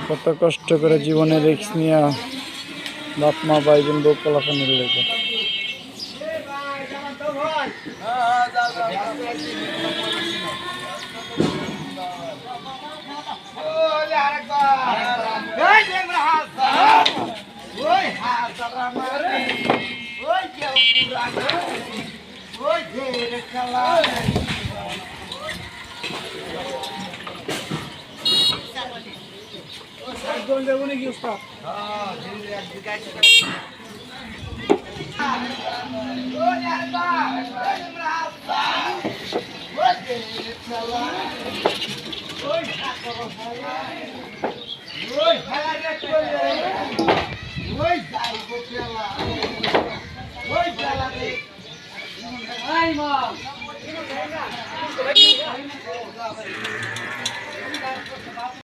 কত কষ্ট করে জীবনে রিস্ক নিয়ে বাপ মা ভাই বোন বউ পোলাপানের লেগে Ai, mano!